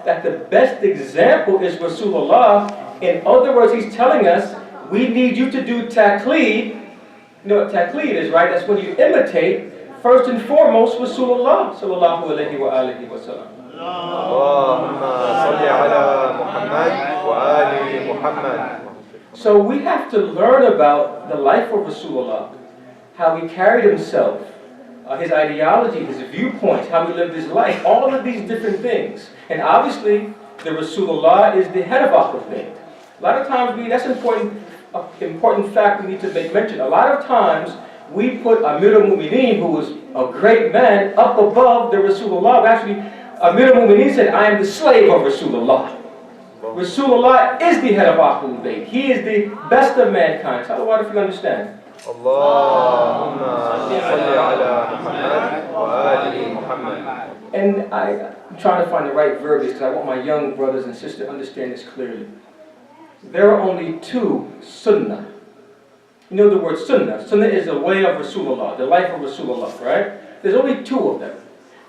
that the best example is Rasulullah. In other words, he's telling us, we need you to do taqleed. You know what taqleed is, right? That's when you imitate, first and foremost, Rasulullah sallallahu alayhi wa alihi wa sallam. So we have to learn about the life of Rasulullah, how he carried himself, his ideology, his viewpoints, how he lived his life, all of these different things. And obviously, the Rasulullah is the head of Ahlul Bayt. A lot of times, that's an important fact we need to make mention. A lot of times, we put Amir al-Mu'mineen, who was a great man, up above the Rasulullah. Actually, Amir al-Mu'mineen said, I am the slave of Rasulullah. Rasulullah is the head of Ahlul Bayt. He is the best of mankind. So, what if you understand? And I'm trying to find the right verbiage because I want my young brothers and sisters to understand this clearly. There are only two sunnah. You know the word sunnah. Sunnah is the way of Rasulullah, the life of Rasulullah, right? There's only two of them.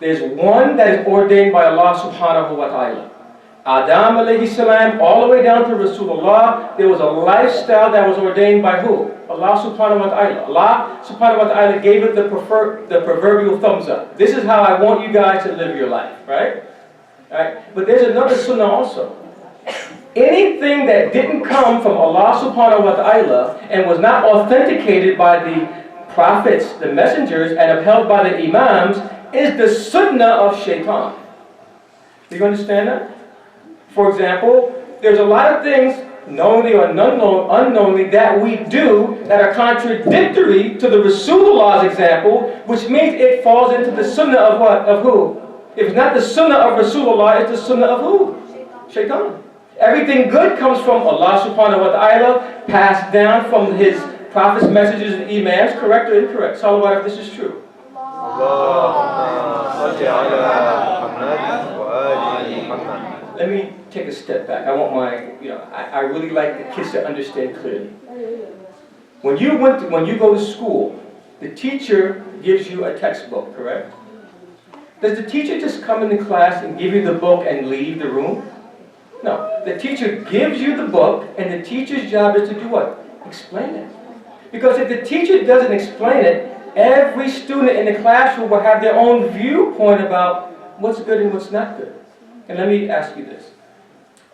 There's one that is ordained by Allah subhanahu wa ta'ala. Adam alayhi salam, all the way down to Rasulullah, there was a lifestyle that was ordained by who? Allah subhanahu wa ta'ala. Allah subhanahu wa ta'ala gave it the proverbial thumbs up. This is how I want you guys to live your life, right? Right? But there's another sunnah also. Anything that didn't come from Allah subhanahu wa ta'ala and was not authenticated by the prophets, the messengers, and upheld by the imams is the sunnah of shaitan. Do you understand that? For example, there's a lot of things, knowingly or unknowingly, that we do that are contradictory to the Rasulullah's example, which means it falls into the sunnah of what? Of who? If it's not the sunnah of Rasulullah, it's the sunnah of who? Shaitan. Everything good comes from Allah subhanahu wa ta'ala, passed down from his prophets, messages, and imams, correct or incorrect? Salawat if this is true. Let me take a step back. I want I really like the kids to understand clearly. When you go to school, the teacher gives you a textbook, correct? Does the teacher just come into class and give you the book and leave the room? No. The teacher gives you the book, and the teacher's job is to do what? Explain it. Because if the teacher doesn't explain it, every student in the classroom will have their own viewpoint about what's good and what's not good. And let me ask you this.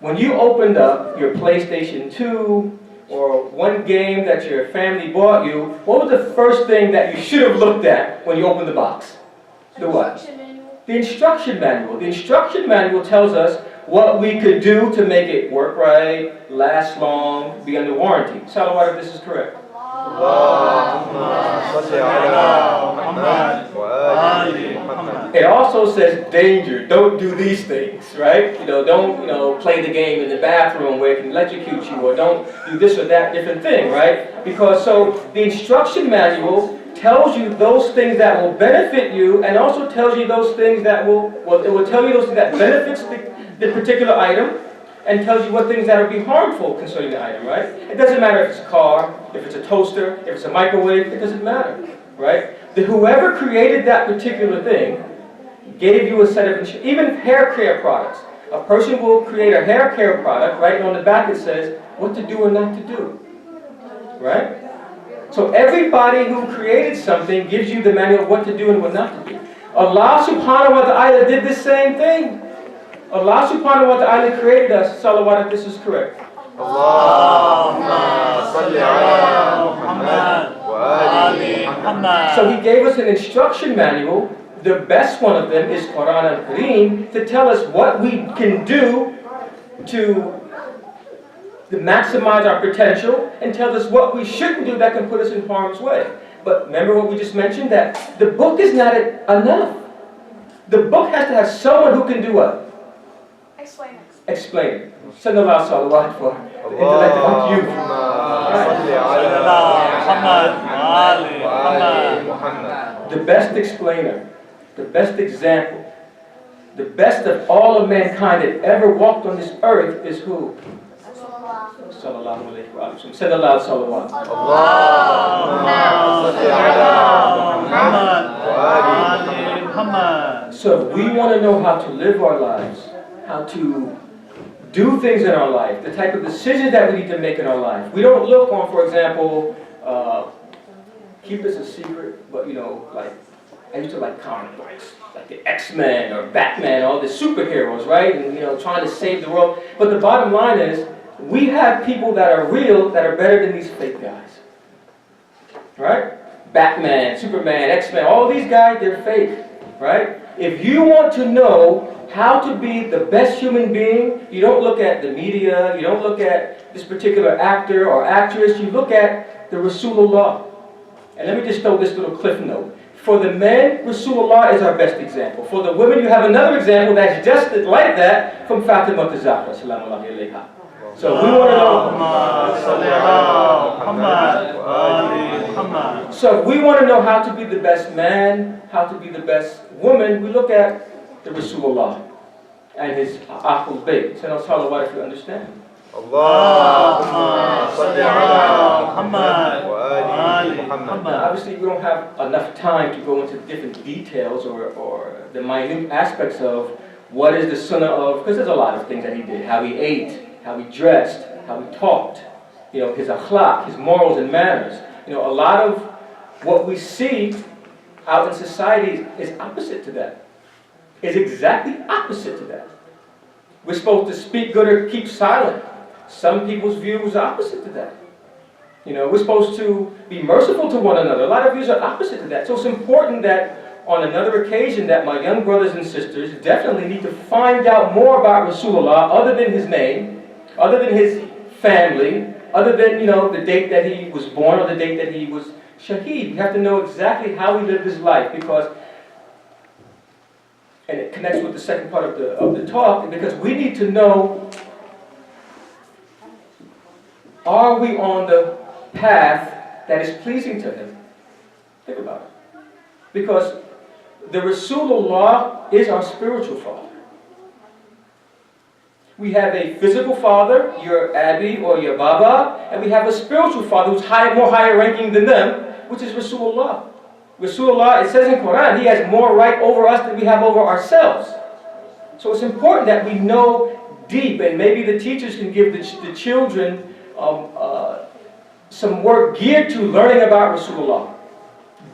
When you opened up your PlayStation 2 or one game that your family bought you, what was the first thing that you should have looked at when you opened the box? The what? The instruction manual. The instruction manual tells us what we could do to make it work right, last long, be under warranty. Salawat if this is correct. It also says danger. Don't do these things, right? Don't play the game in the bathroom where it can electrocute you, or don't do this or that different thing, right? Because so the instruction manual tells you those things that will benefit you, and also tells you those things that it will tell you those things that benefits the particular item, and tells you what things that will be harmful concerning the item, right? It doesn't matter if it's a car, if it's a toaster, if it's a microwave, it doesn't matter, right? Whoever created that particular thing gave you a set of, even hair care products. A person will create a hair care product, right? And on the back it says what to do or not to do, right? So everybody who created something gives you the manual of what to do and what not to do. Allah subhanahu wa ta'ala did the same thing. Allah subhanahu wa ta'ala created us. Salawat if this is correct. So He gave us an instruction manual. The best one of them is Quran al-Kareem, to tell us what we can do to maximize our potential, and tell us what we shouldn't do that can put us in harm's way. But remember what we just mentioned, that the book is not enough. The book has to have someone who can do what? Explain it. Sallallahu salawat for the intellectual youth. The best explainer, the best example, the best of all of mankind that ever walked on this earth is who? Sallallahu alayhi wa sallam. Sallallahu salawat. So if we want to know how to live our lives, how to do things in our life, the type of decisions that we need to make in our life. We don't look on, for example, keep this a secret, but like, I used to like comic books, like the X-Men or Batman, all the superheroes, right? And trying to save the world. But the bottom line is, we have people that are real that are better than these fake guys. Right? Batman, Superman, X-Men, all these guys, they're fake. Right? If you want to know how to be the best human being, you don't look at the media, you don't look at this particular actor or actress, you look at the Rasulullah. And let me just throw this little cliff note. For the men, Rasulullah is our best example. For the women, you have another example that's just like that from Fatima Zahra, salamu alayha. So we want to know. So if we want to know how to be the best man, how to be the best woman, we look at the Rasulullah and his Ahlul Bayt. So salawat if you understand. Obviously, we don't have enough time to go into different details or the minute aspects of what is the sunnah of, because there's a lot of things that he did, how he ate, how he dressed, how he talked, his akhlaq, his morals and manners. A lot of what we see out in society is opposite to that. Is exactly opposite to that. We're supposed to speak good or keep silent. Some people's view is opposite to that. We're supposed to be merciful to one another. A lot of views are opposite to that. So it's important that on another occasion that my young brothers and sisters definitely need to find out more about Rasulullah other than his name, other than his family, other than, the date that he was born or the date that he was shaheed. We have to know exactly how he lived his life because, and it connects with the second part of the talk, because we need to know, are we on the path that is pleasing to him? Think about it. Because the Rasulullah is our spiritual father. We have a physical father, your Abi or your Baba, and we have a spiritual father who's more higher ranking than them, which is Rasulullah. Rasulullah, it says in Quran, he has more right over us than we have over ourselves. So it's important that we know deep, and maybe the teachers can give the children some work geared to learning about Rasulullah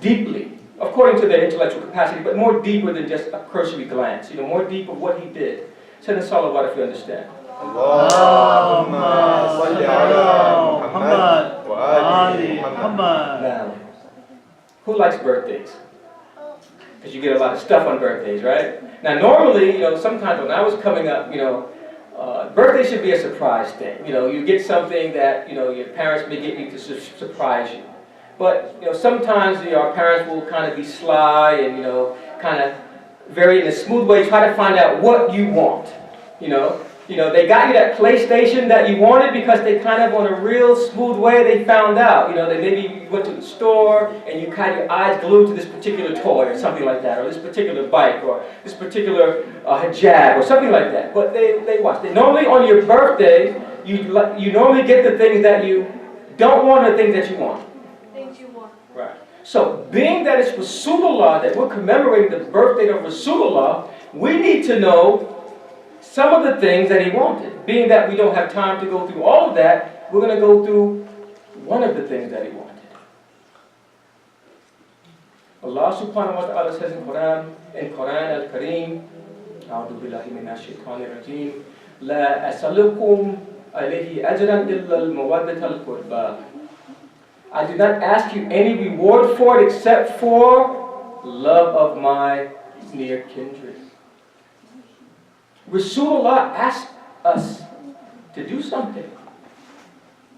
deeply, according to their intellectual capacity, but more deeper than just a cursory glance. More deep of what he did. Send a salawat if you understand. Now, who likes birthdays? Because you get a lot of stuff on birthdays, right? Now, normally, sometimes when I was coming up, birthday should be a surprise thing. You get something that, your parents may get you to surprise you. But, sometimes our parents will kind of be sly and, kind of very in a smooth way try to find out what you want. They got you that PlayStation that you wanted because they kind of, on a real smooth way, they found out. They maybe went to the store and you had your eyes glued to this particular toy or something like that, or this particular bike, or this particular hijab, or something like that. But they watch. Normally on your birthday, you normally get the things that you don't want or the things that you want. Things you want. Right. So, being that it's Rasulullah, that we're commemorating the birthday of Rasulullah, we need to know some of the things that he wanted. Being that we don't have time to go through all of that, we're going to go through one of the things that he wanted. Allah subhanahu wa ta'ala says in Quran al-Kareem, A'udhu billahi minash shaitanir rajeem, La asalukum alayhi ajran illa al-mawaddat al-qurba. I do not ask you any reward for it except for love of my near kindred. Rasulullah asked us to do something.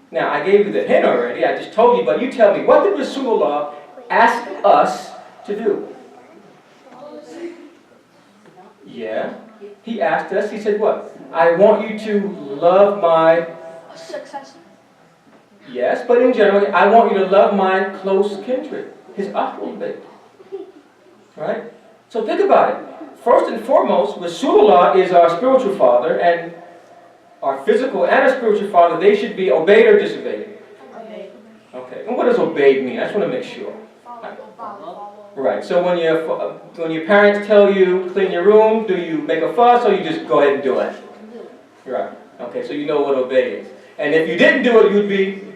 Now, I gave you the hint already, I just told you, but you tell me, what did Rasulullah ask us to do? Yeah, he asked us, he said what? I want you to love my... Successor. Yes, but in general, I want you to love my close kindred, his Ahlul Bayt. Right? So think about it. First and foremost, Rasulullah is our spiritual father, and our physical and our spiritual father, they should be obeyed or disobeyed. Obeyed. Okay, and what does obeyed mean? I just want to make sure. Follow. Right. So when your parents tell you clean your room, do you make a fuss or you just go ahead and do it? Right. Okay. So you know what obey is. And if you didn't do it, you'd be.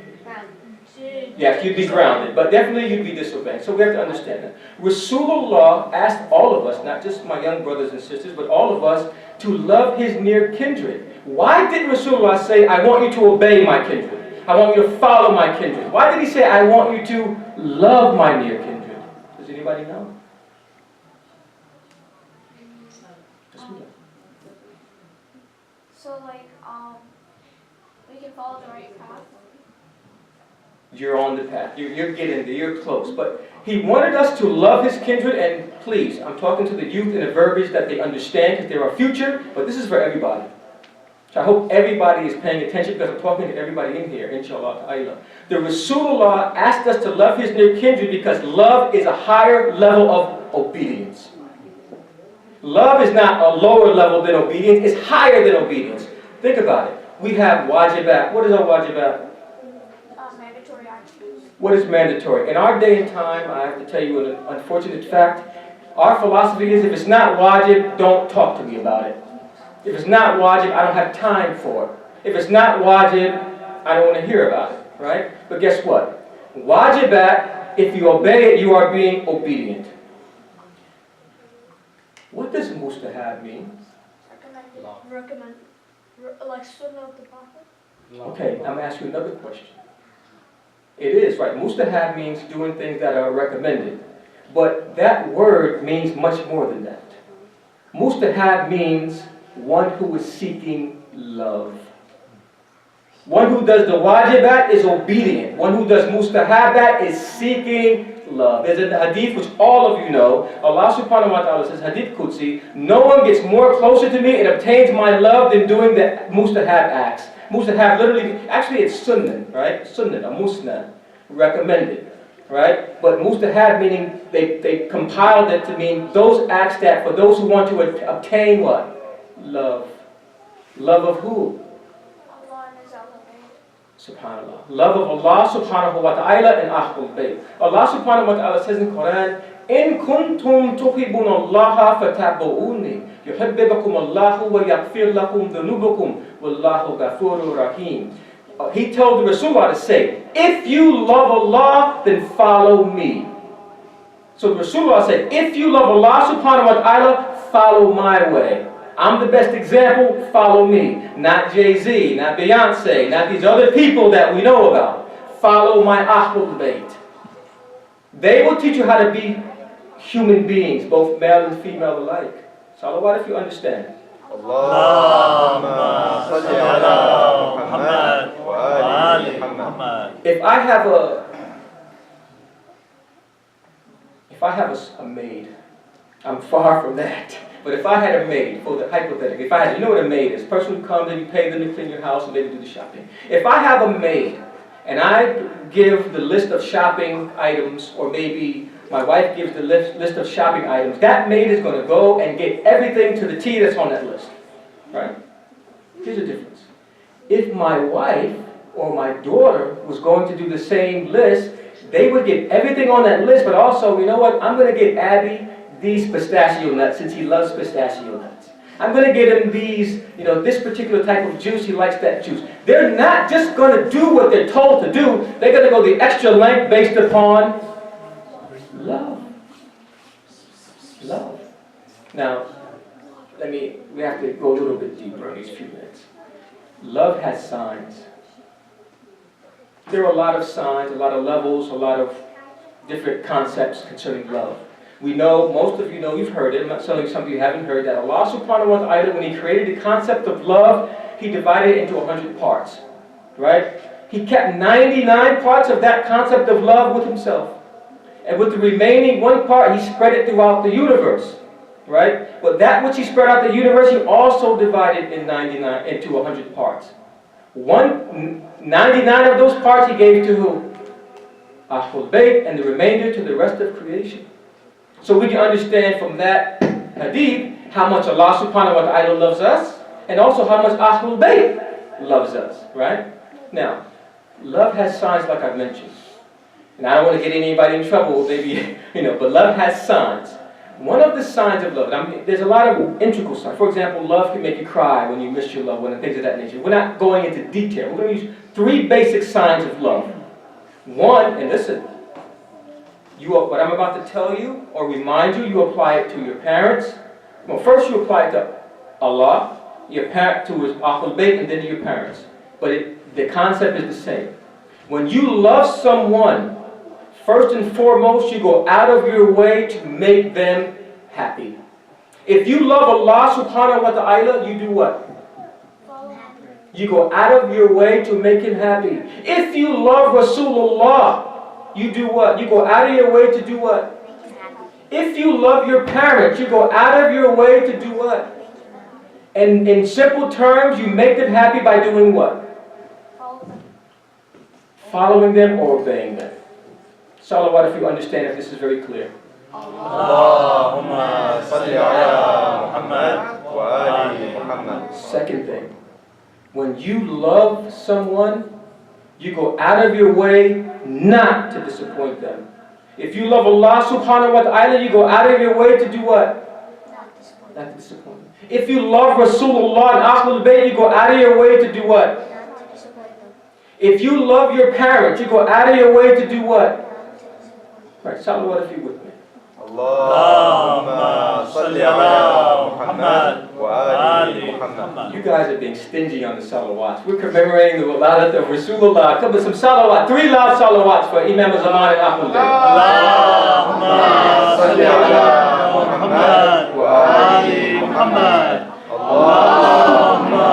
Yes, you'd be grounded, but definitely you'd be disobeying. So we have to understand that. Rasulullah asked all of us, not just my young brothers and sisters, but all of us, to love his near kindred. Why did Rasulullah say, I want you to obey my kindred? I want you to follow my kindred. Why did he say, I want you to love my near kindred? Does anybody know? So like, we can follow the right path. You're on the path. You're getting there. You're close. But he wanted us to love his kindred, and please, I'm talking to the youth in a verbiage that they understand because they're our future, but this is for everybody. So I hope everybody is paying attention because I'm talking to everybody in here, inshallah ta'ala. The Rasulullah asked us to love his near kindred because love is a higher level of obedience. Love is not a lower level than obedience, it's higher than obedience. Think about it. We have wajibat. What is our wajibat? Mandatory actions. What is mandatory? In our day and time, I have to tell you an unfortunate fact. Our philosophy is if it's not wajib, don't talk to me about it. If it's not wajib, I don't have time for it. If it's not wajib, I don't want to hear about it, right? But guess what? Wajibat, if you obey it, you are being obedient. What does mustahab mean? Recommend. Like sunnah of the Prophet. Okay, I'm asking you another question. It is, right. Mustahab means doing things that are recommended. But that word means much more than that. Mustahab means one who is seeking love. One who does the wajibat is obedient. One who does mustahabat is seeking love. There's a hadith which all of you know. Allah subhanahu wa ta'ala says, hadith Qudsi, no one gets more closer to me and obtains my love than doing the mustahab acts. Mustahab literally, actually it's sunnah, right? Sunnah, a musnah, recommended, right? But mustahab meaning they compiled it to mean those acts that for those who want to obtain what? Love. Love of who? Allah and His Ahlul Bayt. Subhanallah. Love of Allah subhanahu wa ta'ala and Ahlul Bayt. Allah subhanahu wa ta'ala says in Quran, إن كنتم تحبون الله فتابعوني يحببكم الله ويغفر لكم ذنوبكم والله غفور رحيم. He told the Rasulullah to say, if you love Allah, then follow me. So the Rasulullah said, if you love Allah subhanahu wa ta'ala, follow my way. I'm the best example, follow me. Not Jay-Z, not Beyonce, not these other people that we know about. Follow my Ahlul Bayt. They will teach you how to be human beings, both male and female alike. Salawat if you understand. Allahumma salli ala Muhammad wa ali Muhammad. If I have a maid, I'm far from that. But if I had a maid, for the hypothetical, if I had, you know what a maid is? A person who comes and you pay them to clean your house and they do the shopping. If I have a maid and I give the list of shopping items, or maybe my wife gives the list of shopping items, that maid is going to go and get everything to the T that's on that list. Right? Here's the difference. If my wife or my daughter was going to do the same list, they would get everything on that list, but also, you know what, I'm going to get Abby these pistachio nuts since he loves pistachio nuts. I'm going to get him these, this particular type of juice, he likes that juice. They're not just going to do what they're told to do, they're going to go the extra length based upon love. Love. Now, we have to go a little bit deeper in these few minutes. Love has signs. There are a lot of signs, a lot of levels, a lot of different concepts concerning love. We know, most of you know, you've heard it, I'm not telling some of you haven't heard, that Allah subhanahu wa ta'ala, when He created the concept of love, He divided it into 100 parts. Right? He kept 99 parts of that concept of love with Himself. And with the remaining one part, He spread it throughout the universe. Right? But that which He spread out the universe, He also divided into 100 parts. 99 of those parts He gave to who? Ahlul Bayt, and the remainder to the rest of creation. So we can understand from that hadith how much Allah subhanahu wa ta'ala loves us, and also how much Ahlul Bayt loves us. Right? Now, love has signs like I mentioned. And I don't want to get anybody in trouble, maybe, but love has signs. One of the signs of love, there's a lot of integral signs. For example, love can make you cry when you miss your loved one and things of that nature. We're not going into detail. We're going to use 3 basic signs of love. One, and listen, what I'm about to tell you or remind you, you apply it to your parents. Well, first you apply it to Allah, your parent, to his Ahlul Bayt, and then to your parents. But the concept is the same. When you love someone, first and foremost, you go out of your way to make them happy. If you love Allah subhanahu wa ta'ala, you do what? You go out of your way to make him happy. If you love Rasulullah, you do what? You go out of your way to do what? If you love your parents, you go out of your way to do what? And in simple terms, you make them happy by doing what? Following them or obeying them. Salawat, if you understand, if this is very clear. Allahumma salli ala Muhammad wa ali Muhammad. Second thing, when you love someone, you go out of your way not to disappoint them. If you love Allah subhanahu wa ta'ala, you go out of your way to do what? Not to disappoint them. If you love Rasulullah and Ahlul Bayt, you go out of your way to do what? If you love your parents, you go out of your way to do what? Right, salawat if you're with me. Allahumma salli ala Muhammad wa ali Muhammad. You guys are being stingy on the salawats. We're commemorating the wilada of Rasulullah. Come with some salawat. 3 loud salawats for Imam al-Zaman and Ahlul Bayt. Allahumma salli ala Muhammad wa ali Muhammad. Allahumma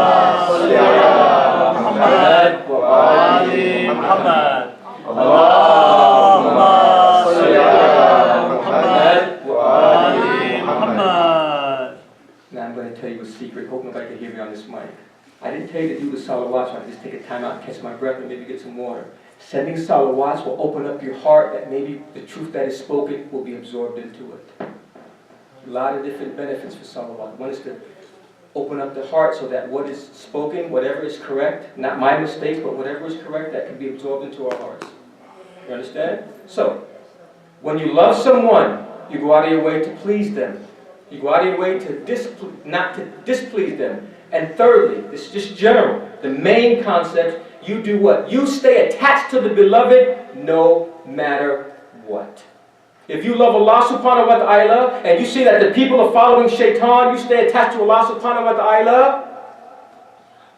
salli ala Muhammad wa ali Muhammad. Allahumma salli ala Muhammad wa ali Muhammad. Now I'm going to tell you a secret. Hope nobody can hear me on this mic. I didn't tell you to do the salawats, so I just take a time out, catch my breath, and maybe get some water. Sending salawats will open up your heart, that maybe the truth that is spoken will be absorbed into it. A lot of different benefits for salawat. One is to open up the heart so that what is spoken, whatever is correct, not my mistakes, but whatever is correct, that can be absorbed into our hearts. You understand? So, when you love someone, you go out of your way to please them. You go out of your way to not to displease them. And thirdly, this is just general, the main concept, you do what? You stay attached to the beloved no matter what. If you love Allah subhanahu wa ta'ala and you see that the people are following shaitan, you stay attached to Allah subhanahu wa ta'ala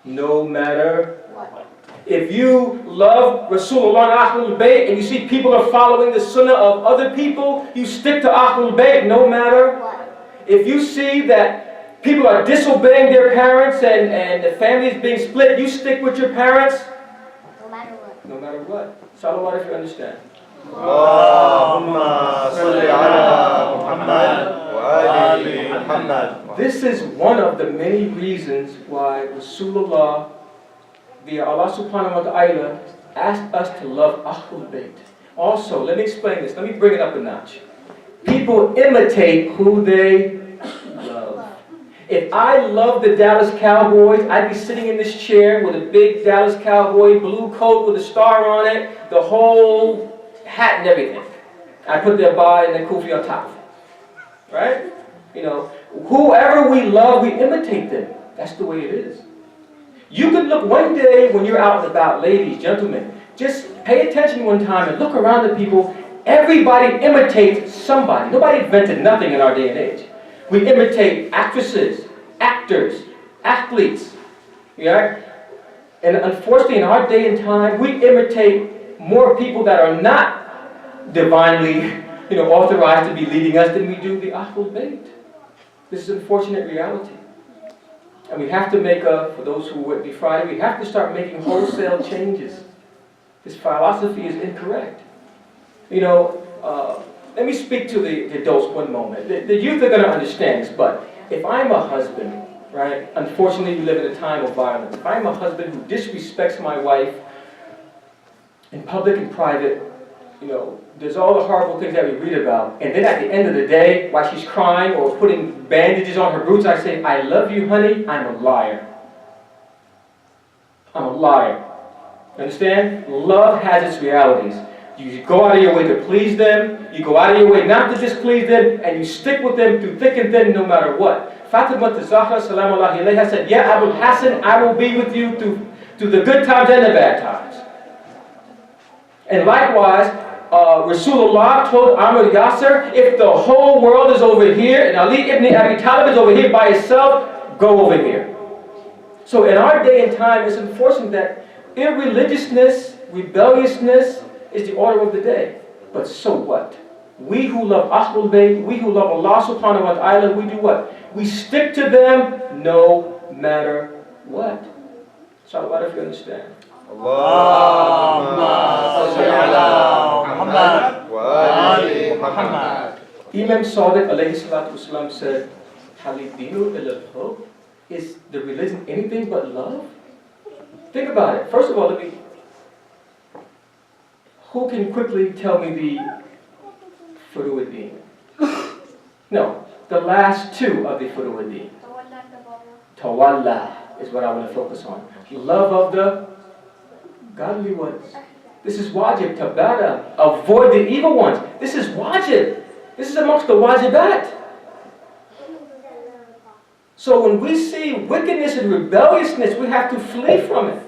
no matter what. If you love Rasulullah and Ahlul Bayt and you see people are following the sunnah of other people, you stick to Ahlul Bayt no matter what. If you see that people are disobeying their parents and the family is being split, you stick with your parents No matter what. no matter what. Salawat if you understand. Allahumma salli ala Muhammad wa ali Muhammad. This is one of the many reasons why Rasulullah, via Allah subhanahu wa ta'ala, asked us to love Ahlul Bayt. Also, let me explain this. Let me bring it up a notch. People imitate who they love. If I love the Dallas Cowboys, I'd be sitting in this chair with a big Dallas Cowboy blue coat with a star on it, the whole hat and everything. I put the abaya and the kufi on top of it. Right? Whoever we love, we imitate them. That's the way it is. You could look one day when you're out and about, ladies, gentlemen, just pay attention one time and look around the people. Everybody imitates somebody. Nobody invented nothing in our day and age. We imitate actresses, actors, athletes. Yeah? And unfortunately, in our day and time, we imitate more people that are not divinely authorized to be leading us than we do the Ahlul Bayt. This is an unfortunate reality. And we have to for those who would be Friday, we have to start making wholesale changes. This philosophy is incorrect. Let me speak to the adults one moment. The youth are going to understand this, but if I'm a husband, right, unfortunately we live in a time of violence. If I'm a husband who disrespects my wife in public and private, there's all the horrible things that we read about. And then at the end of the day, while she's crying or putting bandages on her boots, I say, I love you, honey, I'm a liar. I'm a liar. Understand? Love has its realities. You go out of your way to please them, you go out of your way not to displease them, and you stick with them through thick and thin no matter what. Fatima Zahra salamullahi alayha said, "Yeah, Abul Hassan, I will be with you through the good times and the bad times." And likewise, Rasulullah told Amr Yasser, if the whole world is over here and Ali ibn Abi Talib is over here by himself, go over here. So in our day and time, it's unfortunate that irreligiousness, rebelliousness is the order of the day. But so what? We who love Ahlul Bayt, we who love Allah subhanahu wa ta'ala, we do what? We stick to them no matter what. Salawat if you understand. Allahumma salli ala Muhammad wa ali Muhammad. Imam Sadiq alayhi salatu wasalam said, Halidinu illa is the religion anything but love? Think about it. First of all, who can quickly tell me the furu'ud-din? No, the last two of the furu'ud-din. Tawalla is what I want to focus on. Love of the godly ones. This is wajib, tabada. Avoid the evil ones. This is wajib. This is amongst the wajibat. So when we see wickedness and rebelliousness, we have to flee from it.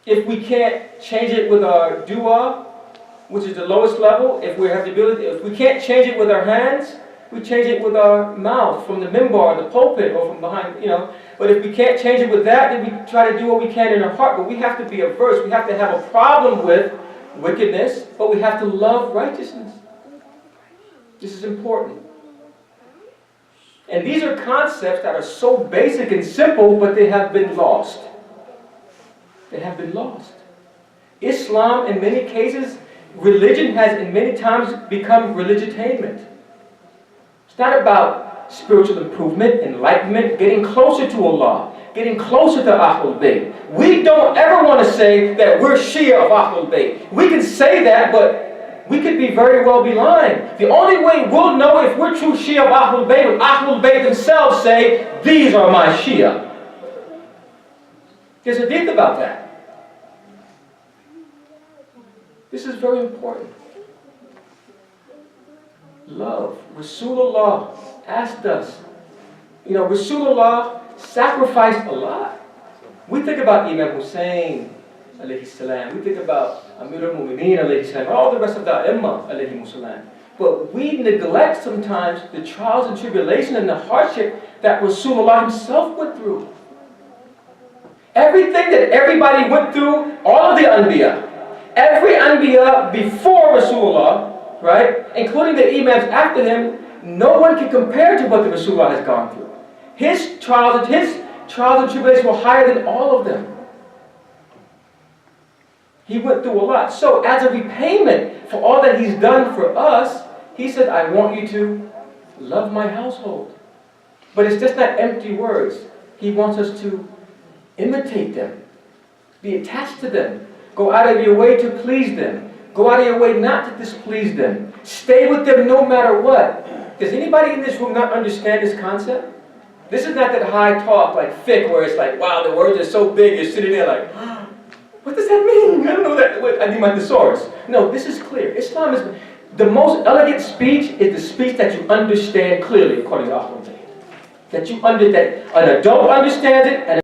If we can't change it with our dua, which is the lowest level, if we have the ability, if we can't change it with our hands, we change it with our mouth from the minbar, the pulpit, or from behind, But if we can't change it with that, then we try to do what we can in our heart. But we have to be averse. We have to have a problem with wickedness, but we have to love righteousness. This is important. And these are concepts that are so basic and simple, but they have been lost. They have been lost. Islam, in many cases, religion has in many times become religiotainment. It's not about spiritual improvement, enlightenment, getting closer to Allah, getting closer to Ahlul Bayt. We don't ever want to say that we're Shia of Ahlul Bayt. We can say that, but we could be very well be lying. The only way we'll know if we're true Shia of Ahlul Bayt when Ahlul Bayt themselves say, these are my Shia. There's a hadith about that. This is very important. Love. Rasulullah asked us. Rasulullah sacrificed a lot. We think about Imam Husayn, alayhi salam. We think about Amir al-Mu'mineen, alayhi salam. All the rest of the Imam, alayhi salam. But we neglect sometimes the trials and tribulation and the hardship that Rasulullah himself went through. Everything that everybody went through, all of the Anbiya, every Anbiya before Rasulullah, right, including the Imams after him, no one can compare to what the Rasulullah has gone through. His trials and tribulations were higher than all of them. He went through a lot. So as a repayment for all that he's done for us, he said, I want you to love my household. But it's just not empty words. He wants us to imitate them, be attached to them, go out of your way to please them, go out of your way not to displease them, stay with them no matter what. Does anybody in this room not understand this concept? This is not that high talk like fiqh where it's like, wow, the words are so big, you're sitting there like, what does that mean? I don't know that. I need my thesaurus. No, this is clear. Islam is the most elegant speech is the speech that you understand clearly according to Ahlul Bayt. That an adult understands it and